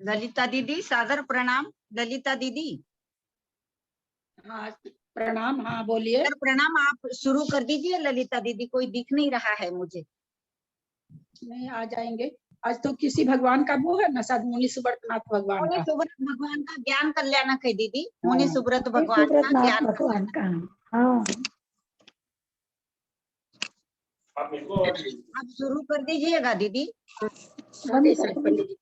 ललिता दीदी सादर प्रणाम। ललिता दीदी। हाँ प्रणाम। हाँ बोलिए। सर प्रणाम, आप शुरू कर दीजिए। ललिता दीदी कोई दिख नहीं रहा है मुझे। नहीं, आ जाएंगे। आज तो किसी भगवान का वो है ना, शायद मुनि सुब्रतनाथ भगवान मुनि का। सुब्रत भगवान का ज्ञान कल्याणक है दीदी। हाँ, मुनि सुब्रत भगवान का सुब्रतनाथ ज्ञान भगवान का। हाँ, आप शुरू कर दीजिएगा दीदी। पंडित जी।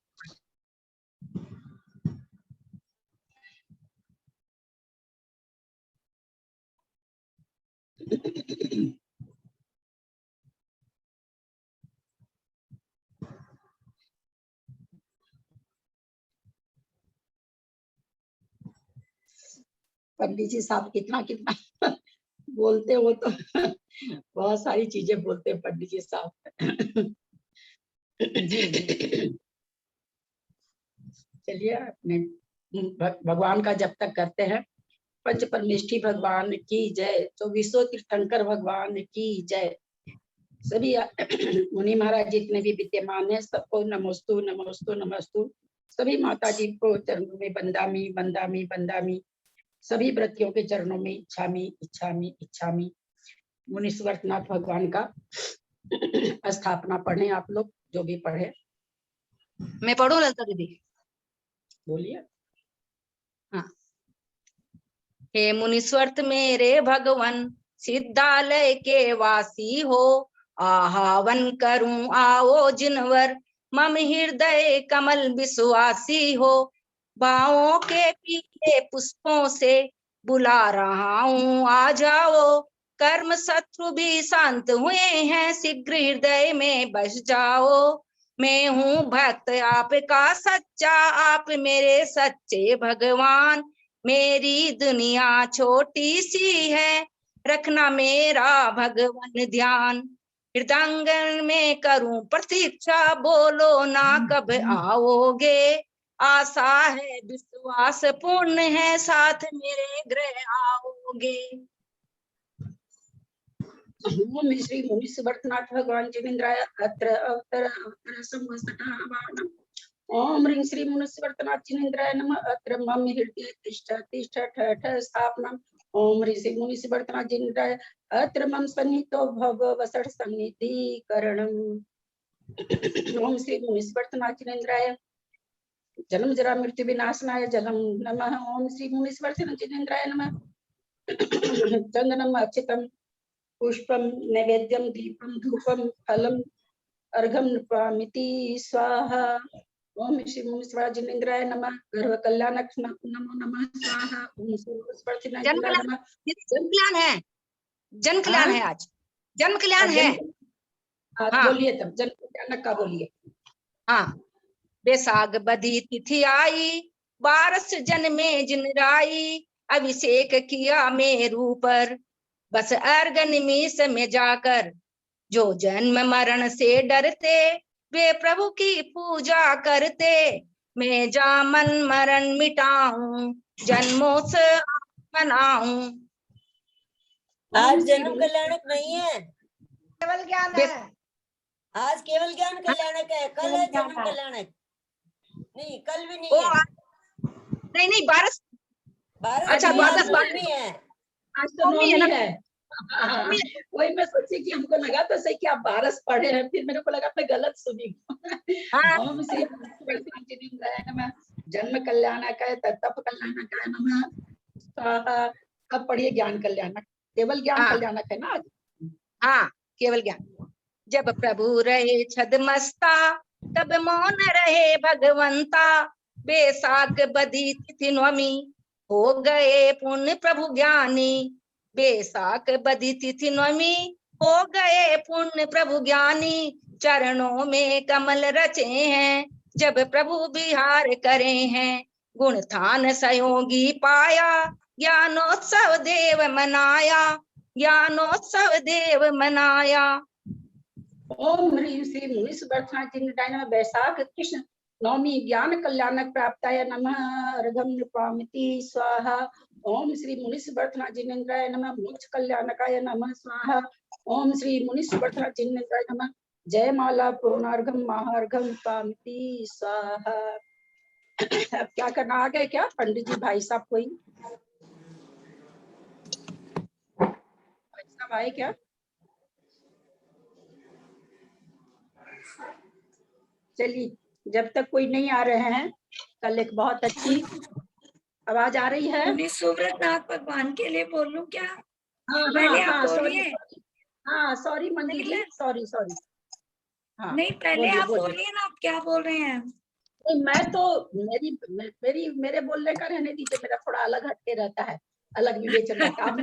पंडित जी साहब कितना कितना बोलते हो तो बहुत सारी चीजें बोलते हैं पंडित जी साहब। चलिए, अपने भगवान का जब तक करते हैं। पंच परमेष्ठी भगवान की जय, तो विश्व तीर्थंकर भगवान की जय। सभी मुनि महाराज जितने भी विद्यमान है, सबको नमोस्तु नमोस्तु नमोस्तु। सभी माता जी को चरणों में बंदामी बंदामी बंदामी। सभी व्रतियों के चरणों में इच्छामी इच्छामी इच्छामी। मुनीश्वरनाथ भगवान का स्थापना पढ़े आप लोग, जो भी पढ़े। मैं पढ़ूं ललिता दीदी? बोलिए। हाँ। हे मुनीश्वर्त मेरे भगवन, सिद्धालय के वासी हो, आहावन करूं आओ जिनवर, मम हृदय कमल विश्वासी हो। भावों के पीले पुष्पों से बुला रहा हूँ, आ जाओ। कर्म शत्रु भी शांत हुए हैं, शीघ्र हृदय में बस जाओ। मैं हूँ भक्त आपका सच्चा, आप मेरे सच्चे भगवान। मेरी दुनिया छोटी सी है, रखना मेरा भगवान ध्यान। हृदयांगन में करूं प्रतीक्षा, बोलो ना कब आओगे। आशा है विश्वास पूर्ण है, साथ मेरे गृह आओगे। ओम श्री मुनीश्वरनाथ भगवान जिनेन्द्राय अत्र अवतर अवतर संवत्सराणाम्। ओम ह्रीं श्री मुनीश्वरनाथ जिनेन्द्राय नमः। अत्र मम हृदय तिष्ठ तिष्ठ ठठ स्थापनम्। ओम ह्रीं श्री मुनीश्वरनाथ जिनेन्द्राय अत्र मम सन्निहितो भव वसड़ सन्निधिकरणम्। ओम श्री मुनीश्वरनाथ जिनेन्द्राय जन्म जरा मृत्यु विनाशनाय जलम नमः। ओम श्री मुनीश्वरनाथ जिनेन्द्राय नमः। चंदनम अक्षितम पुष्पम नैवेद्यम दीपम धूपम फलम अर्घम नृपामिति स्वाहा। ओम श्री मुनीश्वर जिनेन्द्राय नमः। गर्भ कल्याणक नमो नमः स्वाहा। ओम श्री मुनीश्वर जिनेन्द्राय नमः। जन्म कल्याण है, जन्म कल्याण है आज, जन्म कल्याण है। हाँ बोलिए, तब जन्म कल्याणक का बोलिए। हाँ। बैसाख बधी तिथि आई, बारस जन्मे जिनराई, अभिषेक किया मेरू पर, बस अर्घ निमिष में जाकर। जो जन्म मरण से डरते, वे प्रभु की पूजा करते। मैं जामन मरण मिटाऊं, जन्मोत्सव मनाऊं। आज जन्म कल्याणक नहीं है, केवल ज्ञान है। आज केवल ज्ञान कल्याणक है। कल है जन्म कल्याणक नहीं, कल भी नहीं है। नहीं 12। अच्छा 12 है। आज तो नौमी है। वही मैं सोची कि हमको लगा तो सही कि आप 12 पढ़े हैं, फिर मेरे को लगा मैं गलत सुनी। ओम श्री जिनेन्द्राय नमः। जन्म कल्याणकाय तप कल्याणकाय नमः स्वाहा। अब पढ़िए ज्ञान कल्याणक। केवल ज्ञान कल्याणक है ना आज। हाँ, केवल ज्ञान। जब प्रभु रहे छदमस्ता, तब मौन रहे भगवंता। बैसाख बधी तिथि नवमी, हो गए पुण्य प्रभु ज्ञानी। बैसाख बधी तिथि नवमी, हो गए पुण्य प्रभु ज्ञानी। चरणों में कमल रचे हैं, जब प्रभु विहार करे हैं। गुण थान सहयोगी पाया, ज्ञानोत्सव देव मनाया। ज्ञानोत्सव देव मनाया। ओम ह्रीं श्री मुनीश्वरनाथ जिनेन्द्राय नमः। बैसाख कृष्ण नवमी ज्ञान कल्याणक प्राप्ताय नमः। अर्घम नृपामिति स्वाहा। ओम श्री मुनीश्वरनाथ जिनेन्द्राय नमः। मोक्ष कल्याणकाय नमः स्वाहा। ओम श्री मुनीश्वरनाथ जिनेन्द्राय नमः। जय माला पूर्णार्घम महार्घम नृपामिति स्वाहा। अब क्या करना, आ गए क्या पंडित जी भाई साहब कोई? साहब आए क्या? चलिए, जब तक कोई नहीं आ रहे हैं, कल एक बहुत अच्छी आवाज आ रही है। मुनि सुव्रतनाथ भगवान के लिए बोलूं क्या? हाँ पहले आप सॉरी, बोलिए। हाँ सॉरी मंजू नहीं, जी, सॉरी सॉरी। हाँ नहीं, पहले बोलिए आप बोलिए। बोलिए ना, आप क्या बोल रहे हैं? नहीं, मैं तो मेरे बोलने का रहने दीजिए, मेरा थोड़ा अलग हटके रहता है, अलग विवेचन रहता है। आप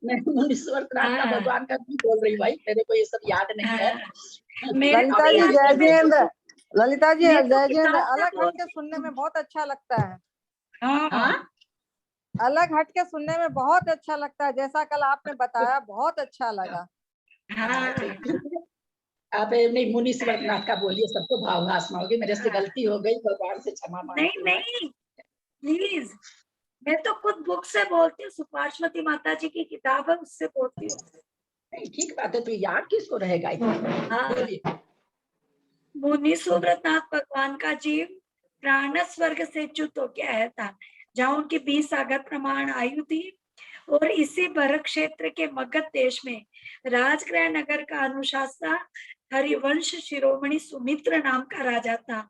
मैं मुनीश्वरनाथ का हाँ, भगवान का भी बोल रही भाई, मेरे को ये सब याद नहीं है। हाँ, मेरे को ललिता भी जी याद जय नहीं, मैं जिनेन्द्र, ललिता जी मैं तो जय जिनेन्द्र। किताब से अलग हट के बोलती सुनने हूँ। में बहुत अच्छा लगता है। हाँ, हाँ अलग हट के सुनने में बहुत अच्छा लगता है, जैसा कल आपने बताया बहुत अच्छा लगा। हाँ, तो ठीक है। आप नहीं मुनीश्वरनाथ का बोलिए, सबको भावभास में होगी, मेरे से हाँ। गलती हो गई, भगवान से क्षमा नहीं मांगती हूँ। नहीं, प्लीज, मैं तो खुद बुक से बोलती हूँ, सुपार्श्वती माता जी की किताब है, उससे बोलती हूँ। नहीं ठीक बात है, तो याद किसको रहेगा इतना? हाँ, बोलिए। मुनि सुव्रतनाथ भगवान का जीव प्राण स्वर्ग से च्युत हो गया है था, जहाँ उनकी 20 सागर प्रमाण आयु थी। और इसी भरत क्षेत्र के मगध देश में राजगृह नगर का अनुशासन हरिवंश शिरोमणि सुमित्र नाम का राजा था।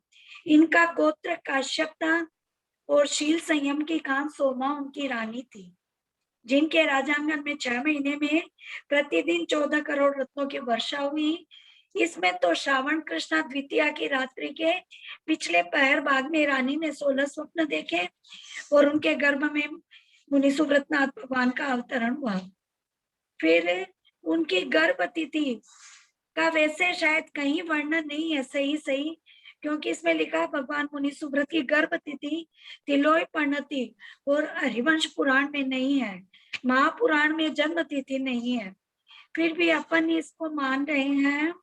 इनका गोत्र काश्यप था और शील संयम की खान सोमा उनकी रानी थी, जिनके राजांगन में 6 महीने में प्रतिदिन 14 करोड़ रत्नों की वर्षा हुई। इसमें तो श्रावण कृष्णा द्वितीया की रात्रि के पिछले पहर भाग में रानी ने 16 स्वप्न देखे और उनके गर्भ में मुनि सुव्रतनाथ भगवान का अवतरण हुआ। फिर उनकी गर्भतिथि का वैसे शायद कहीं वर्णन नहीं है सही, क्योंकि इसमें लिखा है भगवान मुनि सुव्रत की गर्भतिथि तिलोय परिणति और हरिवंश पुराण में नहीं है, महापुराण में जन्म तिथि नहीं है। फिर भी अपन इसको मान रहे हैं।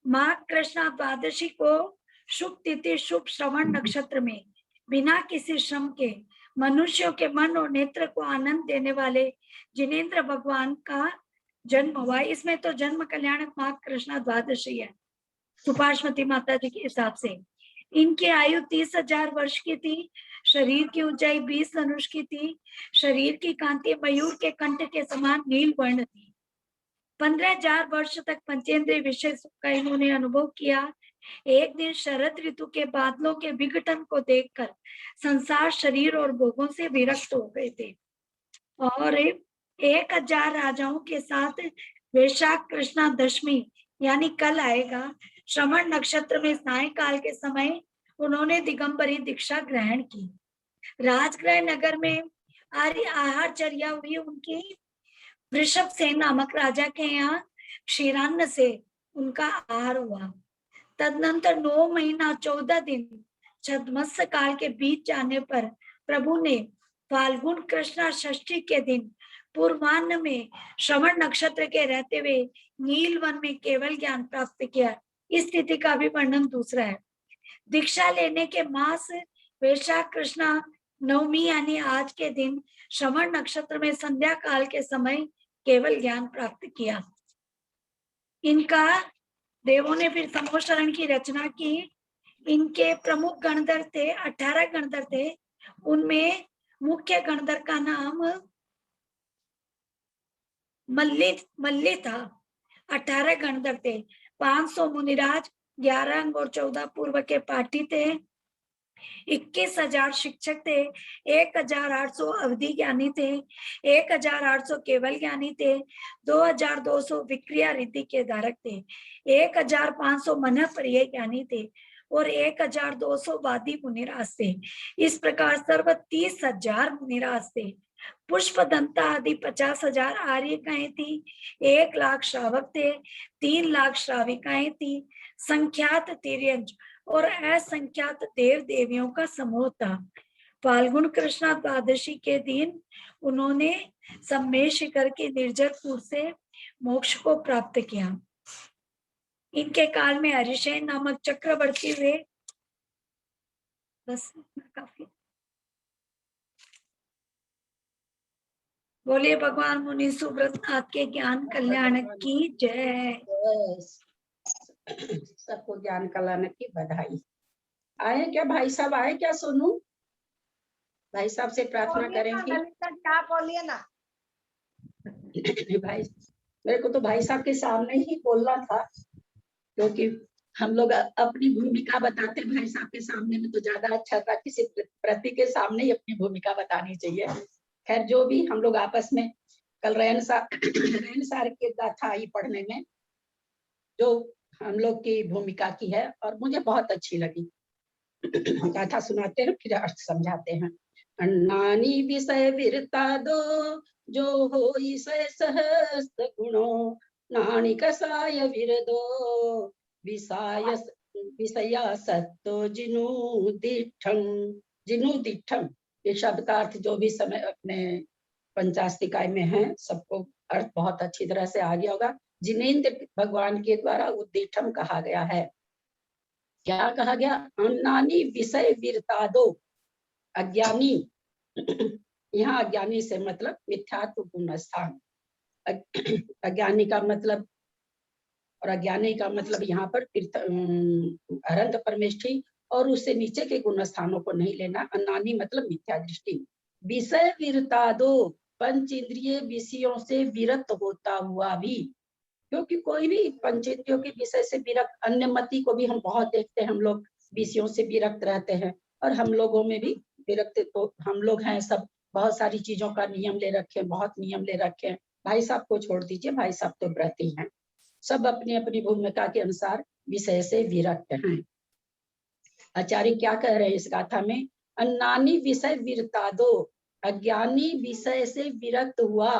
माघ कृष्णा द्वादशी को शुभ तिथि शुभ श्रवण नक्षत्र में बिना किसी श्रम के मनुष्यों के मन और नेत्र को आनंद देने वाले जिनेन्द्र भगवान का जन्म हुआ। इसमें तो जन्म कल्याणक माघ कृष्णा द्वादशी है सुपार्श्वती माता जी के हिसाब से। इनकी आयु 30,000 वर्ष की थी। शरीर की ऊंचाई 20 धनुष की थी। शरीर की कांति मयूर के कंठ के समान नील वर्ण थी। 15,000 वर्ष तक पंचेंद्रिय विषय सुख का इन्होंने अनुभव किया। एक दिन शरद ऋतु के बादलों के विघटन को देखकर संसार शरीर और भोगों से विरक्त हो गए थे और 1,000 राजाओं के साथ वैशाख कृष्णा दशमी यानी कल आएगा श्रवण नक्षत्र में सायंकाल के समय उन्होंने दिगंबरी दीक्षा ग्रहण की। राजगृह नगर में आहारचर्या हुई उनकी। वृषभ सेन नामक राजा के यहाँ क्षीरान्न से उनका आहार हुआ। तदनंतर 9 महीना 14 दिन छद्मस काल के बीत जाने पर प्रभु ने फाल्गुन कृष्णा षष्ठी के दिन पूर्वान्न में श्रवण नक्षत्र के रहते हुए नीलवन में केवल ज्ञान प्राप्त किया। इस स्थिति का भी वर्णन दूसरा है। दीक्षा लेने के मास वैशाख कृष्णा नवमी यानी आज के दिन श्रवण नक्षत्र में संध्या काल के समय केवल ज्ञान प्राप्त किया। इनका देवों ने फिर समोशरण की रचना की। इनके प्रमुख गणधर थे, 18 गणधर थे। उनमें मुख्य गणधर का नाम मल्ली था। 18 गणधर थे। 500 मुनिराज, 11 अंग और 14 पूर्व के पाठी थे। 21,000 शिक्षक थे। 1,800 अवधि ज्ञानी थे। 1,800 केवल ज्ञानी थे। 2,200 विक्रिया रिद्धि के धारक थे। 1,500 मन प्रिय ज्ञानी थे और 1,200 वादी मुनिराज थे। इस प्रकार सर्व 30,000 मुनिराज थे। पुष्प दंता आदि 50,000 आर्यिकाएं थी। 1 लाख श्रावक थे। 3 लाख श्राविकाएं थी। संख्यात तिर्यंज और असंख्यात देव देवियों का समूह था। फाल्गुन कृष्णा द्वादशी के दिन उन्होंने सम्मेद शिखर के निर्जरपुर से मोक्ष को प्राप्त किया। इनके काल में हरिशेन नामक चक्रवर्ती हुए। बस काफी। बोलिए भगवान मुनि सुव्रतनाथ के ज्ञान कल्याण की जय। सबको ज्ञान कल्याण की बधाई। आए क्या भाई साहब, आए क्या? सोनू भाई साहब से प्रार्थना करेंगे। ललिता जी आप बोलिए ना। भाई मेरे को तो भाई साहब के सामने ही बोलना था, क्योंकि हम लोग अपनी भूमिका बताते भाई साहब के सामने में तो ज्यादा अच्छा था, किसी प्रति के सामने ही अपनी भूमिका बतानी चाहिए। खैर जो भी, हम लोग आपस में कल रैन सार की गाथा आई पढ़ने में, जो हम लोग की भूमिका की है और मुझे बहुत अच्छी लगी। गाथा सुनाते हैं फिर अर्थ समझाते हैं। अन्नानी विषय वीरता दो, जो हो सह सहस्त्र गुणो, नानी कसाय विरदो, विषय विषया सत्तो जिनु दिठम। जिनु दिठम, ये शब्द का अर्थ जो भी समय अपने पंचास्तिकाय में है, सबको अर्थ बहुत अच्छी तरह से आ गया होगा। जिनेन्द्र भगवान के द्वारा उद्दीठम कहा गया है। क्या कहा गया? अन्नानी विषय वीरता दो। अज्ञानी, यहाँ अज्ञानी से मतलब मिथ्यात्व पूर्ण स्थान। अज्ञानी का मतलब और अज्ञानी का मतलब यहाँ पर अनंत परमेष्ठी और उससे नीचे के गुण स्थानों को नहीं लेना। अन्नानी मतलब मिथ्या दृष्टि। विषय वीरता दो, पंच इंद्रिय विषयों से विरक्त होता हुआ भी, क्योंकि कोई भी पंचेंद्रियों के विषय से विरक्त, अन्य मति को भी हम बहुत देखते हैं, हम लोग विषयों से विरक्त रहते हैं और हम लोगों में भी विरक्त तो हम लोग हैं सब, बहुत सारी चीजों का नियम ले रखे, बहुत नियम ले रखे हैं। भाई साहब को छोड़ दीजिए, भाई साहब तो व्रती हैं, सब अपनी अपनी भूमिका के अनुसार विषय से विरक्त हैं। आचार्य क्या कह रहे हैं इस गाथा में? अन्नानी विषय वीरता दो, अज्ञानी विषय से विरक्त हुआ,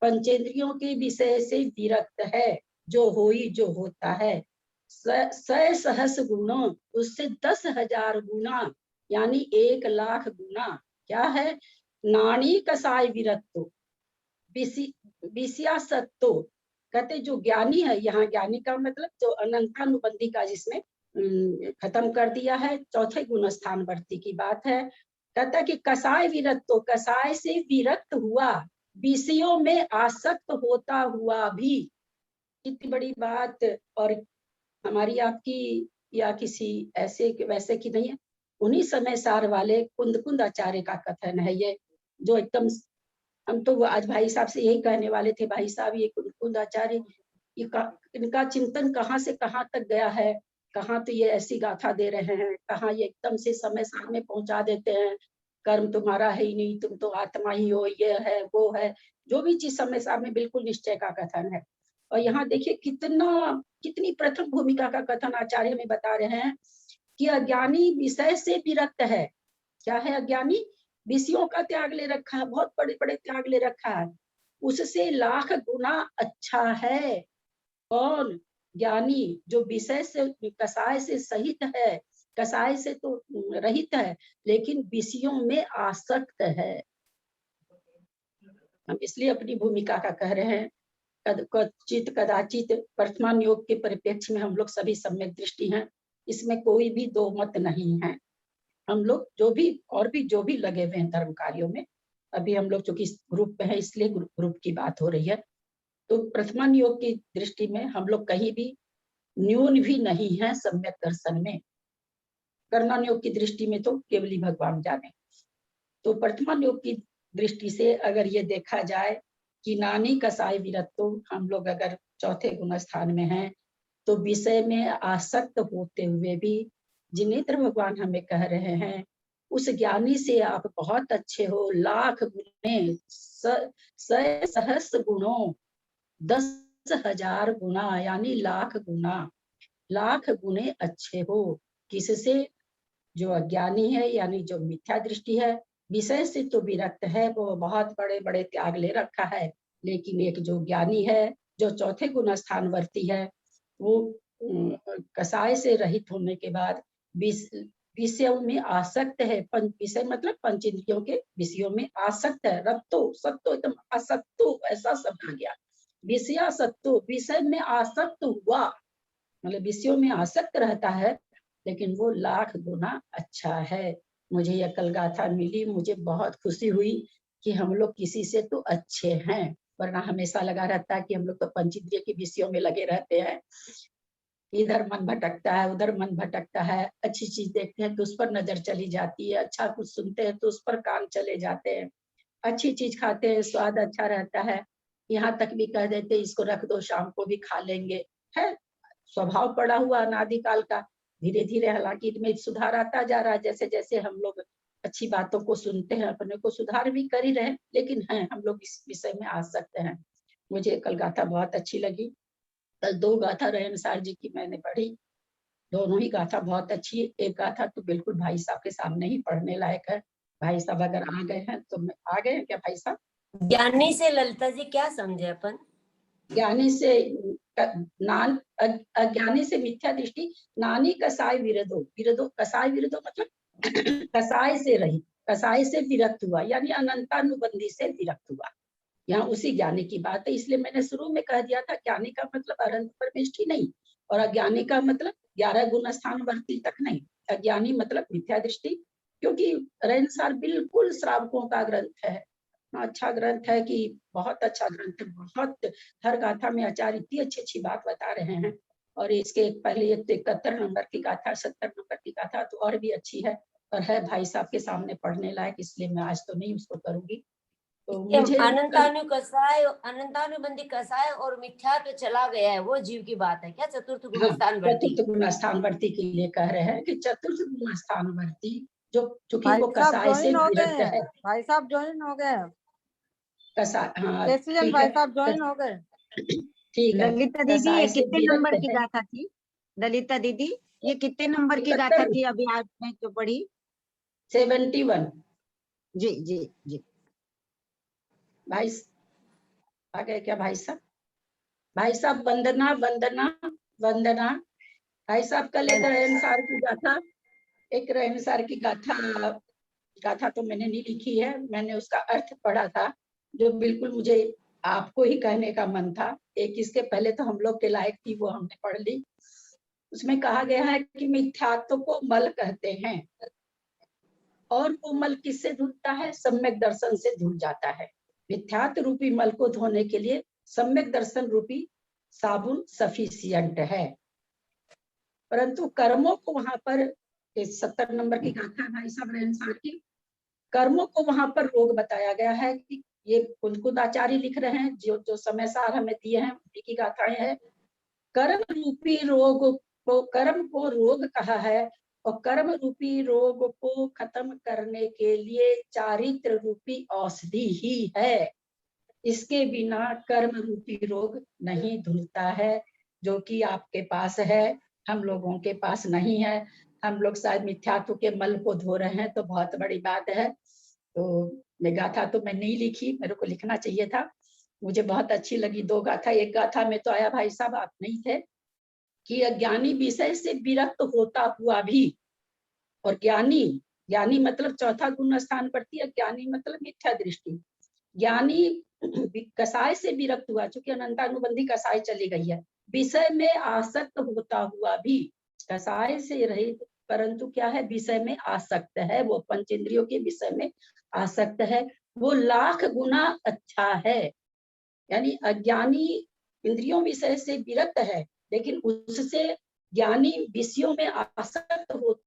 पंचेंद्रियों के विषय से विरक्त है, जो होई जो होता है, सहस्र गुणों, उससे 10,000 गुना यानी 1,00,000 गुना। क्या है? नाणी कसाय विरक्तो, विषया सत्तो। कहते जो ज्ञानी है, यहाँ ज्ञानी का मतलब जो अनंतानुबंधी का जिसमें खत्म कर दिया है, चौथे गुण स्थान वर्ती की बात है। कहता कि कसाय विरक्तो, कसाय से विरक्त हुआ, विषयों में आसक्त होता हुआ भी। कितनी बड़ी बात, और हमारी आपकी या किसी ऐसे वैसे की नहीं है, उन्हीं समय सार वाले कुंद आचार्य का कथन है ये, जो एकदम, हम तो आज भाई साहब से यही कहने वाले थे, भाई साहब ये कुंद आचार्य, इनका चिंतन कहाँ से कहाँ तक गया है, कहाँ तो ये ऐसी गाथा दे रहे हैं, कहाँ ये एकदम से समय सार में पहुंचा देते हैं, कर्म तुम्हारा है ही नहीं, तुम तो आत्मा ही हो, ये है वो है, जो भी चीज समय सार में बिल्कुल निश्चय का कथन है। और यहाँ देखिए कितनी प्रथम भूमिका का कथन आचार्य में बता रहे हैं कि अज्ञानी विषय से विरक्त है। क्या है अज्ञानी? विषयों का त्याग ले रखा है, बहुत बड़े बड़े त्याग ले रखा है, उससे 1,00,000 गुना अच्छा है। कौन? ज्ञानी, जो विषय से कसाय से सहित है, कसाय से तो रहित है, लेकिन विषयों में आसक्त है। हम इसलिए अपनी भूमिका का कह रहे हैं, कदाचित वर्तमान योग के परिप्रेक्ष्य में हम लोग सभी सम्यक दृष्टि हैं, इसमें कोई भी दो मत नहीं है। हम लोग जो भी और भी जो भी लगे हुए हैं धर्म कार्यों में, अभी हम लोग चूंकि ग्रुप में है इसलिए ग्रुप की बात हो रही है, तो प्रथमान योग की दृष्टि में हम लोग कहीं भी न्यून भी नहीं है सम्यक दर्शन में। कर्मण योग की दृष्टि में तो केवल ही भगवान जाने। तो प्रथमान योग की दृष्टि से अगर ये देखा जाए कि नानी कसाय विरक्तो, हम लोग अगर चौथे गुण स्थान में हैं, तो विषय में आसक्त होते हुए भी जिनेन्द्र भगवान हमें कह रहे हैं, उस ज्ञानी से आप बहुत अच्छे हो, 1,00,000 गुणे, सहस्र गुणों, 10,000 गुना यानी 1,00,000 गुना, 1,00,000 गुने अच्छे हो। किससे? जो अज्ञानी है, यानी जो मिथ्या दृष्टि है, विषय से तो विरक्त है, वो बहुत बड़े बड़े त्याग ले रखा है, लेकिन एक जो ज्ञानी है, जो चौथे गुण स्थान वर्ती है, वो कसाय से रहित होने के बाद विषयों में आसक्त है। विषय मतलब पंच इंद्रियों के विषयों में आसक्त है। रत्तो सत्तो एकदम असक्तो, ऐसा शब्द आ गया। विषया सत्तो, विषय में आसक्त हुआ, मतलब विषयों में आसक्त रहता है, लेकिन वो 1,00,000 गुना अच्छा है। मुझे यह कल गाथा मिली, मुझे बहुत खुशी हुई कि हम लोग किसी से तो अच्छे हैं, वरना हमेशा लगा रहता है कि हम लोग तो पंचेंद्रिय के विषयों में लगे रहते हैं। इधर मन भटकता है, उधर मन भटकता है, अच्छी चीज देखते हैं तो उस पर नजर चली जाती है, अच्छा कुछ सुनते हैं तो उस पर कान चले जाते हैं, अच्छी चीज खाते हैं, स्वाद अच्छा रहता है, यहाँ तक भी कह देते इसको रख दो शाम को भी खा लेंगे, है स्वभाव पड़ा हुआ अनादिकाल का। धीरे धीरे हालांकि इनमें सुधार आता जा रहा है, जैसे जैसे हम लोग अच्छी बातों को सुनते हैं, अपने को सुधार भी कर ही रहे हैं, लेकिन हैं हम लोग इस विषय में आ सकते हैं। मुझे कल गाथा बहुत अच्छी लगी। कल 2 गाथा रहनसार जी की मैंने पढ़ी, दोनों ही गाथा बहुत अच्छी है। एक गाथा तो बिल्कुल भाई साहब के सामने ही पढ़ने लायक है। भाई साहब अगर आ गए हैं तो आ गए हैं क्या भाई साहब? ज्ञानी से ललिता जी क्या समझे अपन? ज्ञानी से नान अज्ञानी से मिथ्या दृष्टि, नानी कसाय विरधो, विरधो कसाय विरधो मतलब कसाय से रही, कसाय से विरक्त हुआ, यानी अनंतानुबंधी से विरक्त हुआ। यहाँ उसी ज्ञानी की बात है, इसलिए मैंने शुरू में कह दिया था ज्ञानी का मतलब अनंत परमेष्टि नहीं, और अज्ञानी का मतलब 11 गुण स्थान वर्ती तक नहीं। अज्ञानी मतलब मिथ्या दृष्टि, क्योंकि रहनसार बिल्कुल श्रावकों का ग्रंथ है, अच्छा ग्रंथ है कि बहुत अच्छा ग्रंथ है, बहुत हर गाथा में आचार्य इतनी अच्छी अच्छी बात बता रहे हैं। और इसके पहले 71 नंबर की गाथा, 70 नंबर की गाथा तो और भी अच्छी है, और है भाई साहब के सामने पढ़ने लायक, इसलिए मैं आज तो नहीं उसको करूंगी। तो मुझे अनंतानुबंधी कसाय और मिथ्या पे चला गया है, वो जीव की बात है क्या? चतुर्थ गुण स्थान वर्ती, चतुर्थ गुण स्थानवर्ती के लिए कह रहे हैं कि चतुर्थ गुण स्थानवर्ती जो चूंकि भाई वो साहब कसाय से ज्वाइन हो गए विरक्त हैं, है। भाई साहब ज्वाइन हो गए हैं, कसाय, हाँ प्रेसिडेंट ठीक भाई है, साहब ज्वाइन हो गए। ठीक है, ललिता दीदी ये कसाय से कितने नंबर विरक्त की है। गाथा थी? ललिता दीदी ये कितने नंबर की गाथा 71, थी अभी आपने जो पढ़ी? 71। जी जी जी। भाई आ गए क्या भाई साहब? भाई साहब वंदना वंदना वंदना। भाई साहब कल एक रहनसार की गाथा, एक रहनसार की गाथा, गाथा तो मैंने नहीं लिखी है, मैंने उसका अर्थ पढ़ा था, जो बिल्कुल मुझे आपको ही कहने का मन था। एक इसके पहले तो हम लोग के लायक थी, वो हमने पढ़ ली। उसमें कहा गया है कि मिथ्यात्व को मल कहते हैं, और वो मल किससे धुलता है? सम्यक दर्शन से धुल जाता है। मिथ्यात्व रूपी मल को धोने के लिए सम्यक दर्शन रूपी साबुन सफिशियंट है, परंतु कर्मों को वहां पर 70 नंबर की गाथा भाई साहब रहनसार की, कर्मों को वहां पर रोग बताया गया है कि ये खुद आचार्य लिख रहे हैं, जो जो समय सार हमें दिए हैं उन्हीं की गाथाएं हैं। कर्म रूपी रोग को, कर्म को रोग कहा है, और कर्म रूपी रोग को खत्म करने के लिए चारित्र रूपी औषधि ही है। इसके बिना कर्म रूपी रोग नहीं धुलता है, जो कि आपके पास है, हम लोगों के पास नहीं है। हम लोग शायद मिथ्यात्व के मल को धो रहे हैं, तो बहुत बड़ी बात है। तो मैं गाथा तो मैं नहीं लिखी, मेरे को लिखना चाहिए था। मुझे बहुत अच्छी लगी 2 गाथा। एक गाथा में तो आया भाई साहब आप नहीं थे कि अज्ञानी विषय से विरक्त होता हुआ भी, और ज्ञानी, ज्ञानी मतलब चौथा गुण स्थान पड़ती है, ज्ञानी मतलब मिथ्या दृष्टि। ज्ञानी कसाय से विरक्त हुआ, चूंकि अनंतानुबंधी कसाय चली गई है, विषय में आसक्त होता हुआ भी, कसाय से रहित परंतु क्या है? विषय में आसक्त है, वो पंचेंद्रियों के विषय में आसक्त है, वो लाख गुना अच्छा है। यानी अज्ञानी इंद्रियों विषय से विरक्त है, लेकिन उससे ज्ञानी विषयों में आसक्त